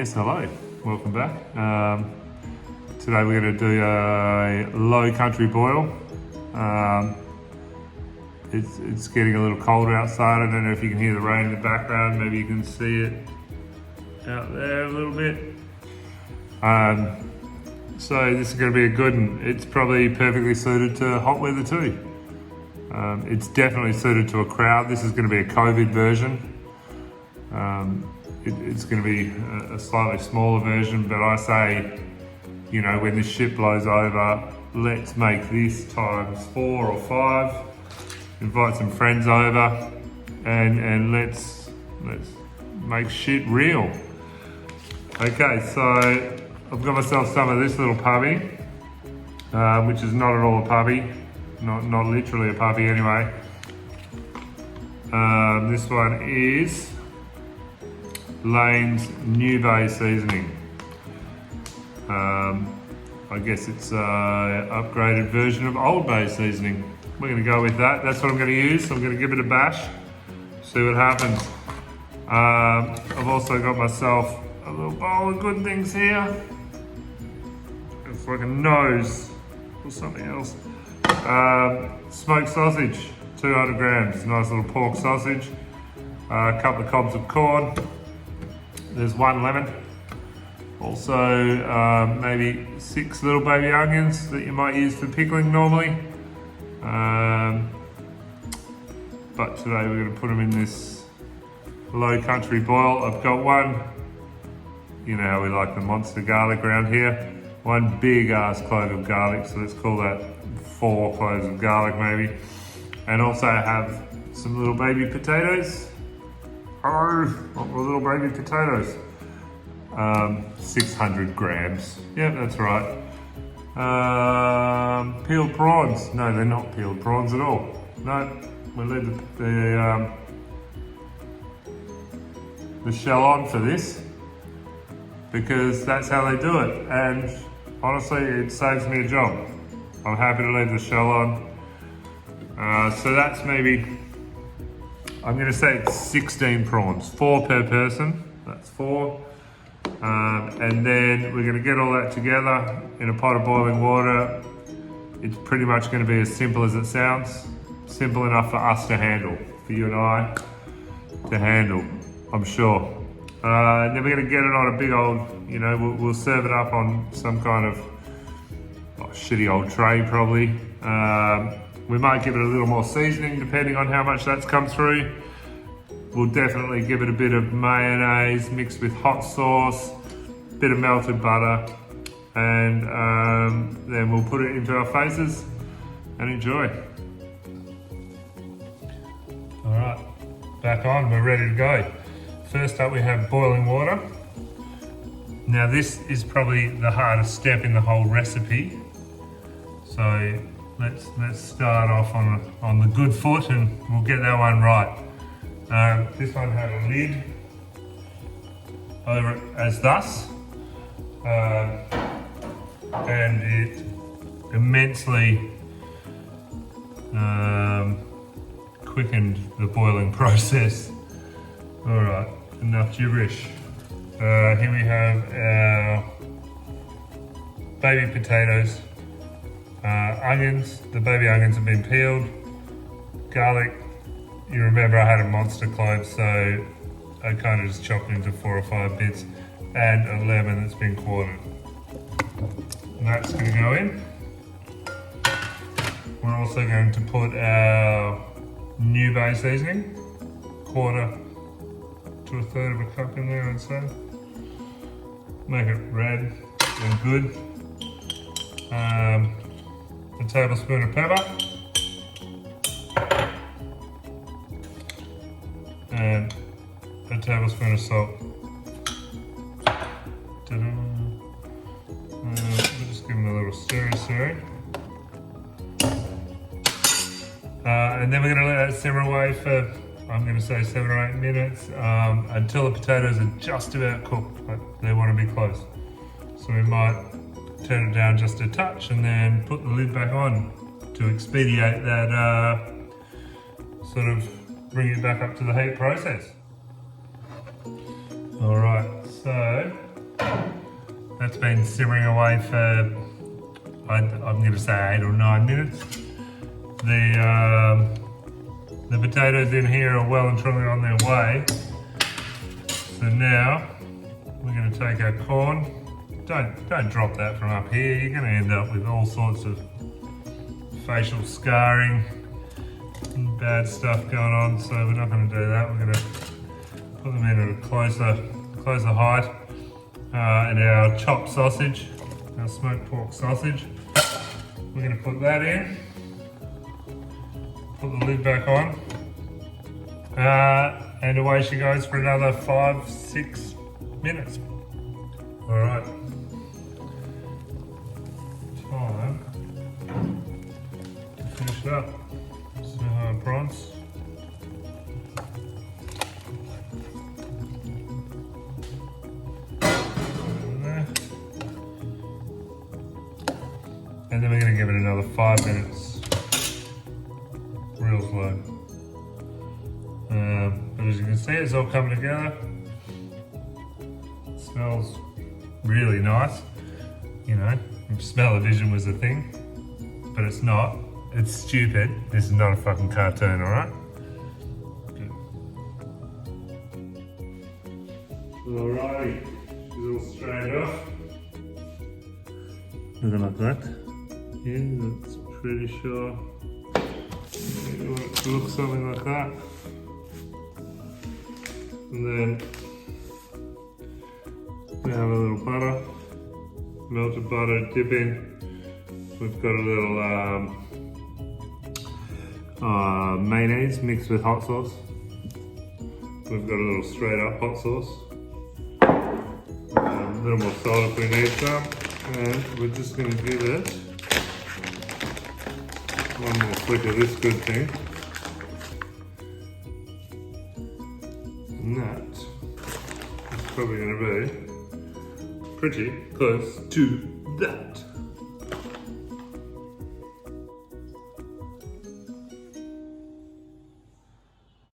Yes, hello, welcome back. Today we're going to do a low country boil. It's getting a little colder outside. I don't know if you can hear the rain in the background. Maybe you can see it out there a little bit. So this is going to be a good one. It's probably perfectly suited to hot weather too. It's definitely suited to a crowd. This is going to be a COVID version. It's going to be a slightly smaller version, but I say, you know, when this ship blows over, let's make this times 4 or 5. Invite some friends over, and let's make shit real. Okay, so I've got myself some of this little puppy, which is not at all a puppy, not literally a puppy anyway. This one is Lane's New Bay seasoning. I guess it's an upgraded version of Old Bay seasoning. We're going to go with that. That's what I'm going to use. I'm going to give it a bash, see what happens. I've also got myself a little bowl of good things here. It's like a nose or something else. Smoked sausage, 200 grams. Nice little pork sausage. A couple of cobs of corn. There's 1 lemon. Also, maybe 6 little baby onions that you might use for pickling normally. But today we're going to put them in this low country boil. I've got one, you know how we like the monster garlic around here. 1 big ass clove of garlic, so let's call that 4 cloves of garlic maybe. And also I have some little baby potatoes. Oh, my little baby potatoes. 600 grams. Yeah, that's right. Peeled prawns. No, they're not peeled prawns at all. No, we'll leave the shell on for this because that's how they do it. And honestly, it saves me a job. I'm happy to leave the shell on. So that's maybe, I'm going to say it's 16 prawns, 4 per person. That's 4. And then we're going to get all that together in a pot of boiling water. It's pretty much going to be as simple as it sounds. Simple enough for us to handle, for you and I to handle, I'm sure. And then we're going to get it on a big old, you know, we'll serve it up on some kind of shitty old tray probably. We might give it a little more seasoning depending on how much that's come through. We'll definitely give it a bit of mayonnaise mixed with hot sauce, bit of melted butter, and then we'll put it into our faces and enjoy. All right, back on, we're ready to go. First up we have boiling water. Now this is probably the hardest step in the whole recipe. So let's start off on the good foot and we'll get that one right. This one had a lid over it as thus, and it immensely quickened the boiling process. All right, enough gibberish. Here we have our baby potatoes, onions. The baby onions have been peeled, garlic. You remember I had a monster clove, so I kind of just chopped it into 4 or 5 bits, and a lemon that's been quartered. And that's going to go in. We're also going to put our New Bay seasoning, 1/4 to 1/3 of a cup in there, I'd say. Make it red and good. A tablespoon of pepper. And a tablespoon of salt. We'll just give them a little stir. And then we're going to let that simmer away for, I'm going to say 7 or 8 minutes until the potatoes are just about cooked, but they want to be close. So we might turn it down just a touch and then put the lid back on to expedite that sort of bring it back up to the heat process. All right, so That's been simmering away for, I'm going to say 8 or 9 minutes. The potatoes in here are well and truly on their way. So now we're going to take our corn. Don't drop that from up here. You're going to end up with all sorts of facial scarring and bad stuff going on. So we're not going to do that. We're going to put them in at a closer height. And our chopped sausage, our smoked pork sausage. We're going to put that in. Put the lid back on. And away she goes for another 5-6 minutes. All right. Time to finish it up. Some hard prawns. And then we're going to give it another 5 minutes. Real slow. But as you can see, it's all coming together. It smells really nice. You know, smell-o-vision was a thing, but it's not. It's stupid. This is not a fucking cartoon, alright? Alrighty, she's all straight off. Looking like that. Yeah, that's pretty sure. You want it to look something like that. And then we have a little butter, melted butter, dip in. We've got a little mayonnaise mixed with hot sauce. We've got a little straight up hot sauce. A little more salt if we need some. And we're just going to give it one more flick of this good thing. And that is probably going to be pretty close to that.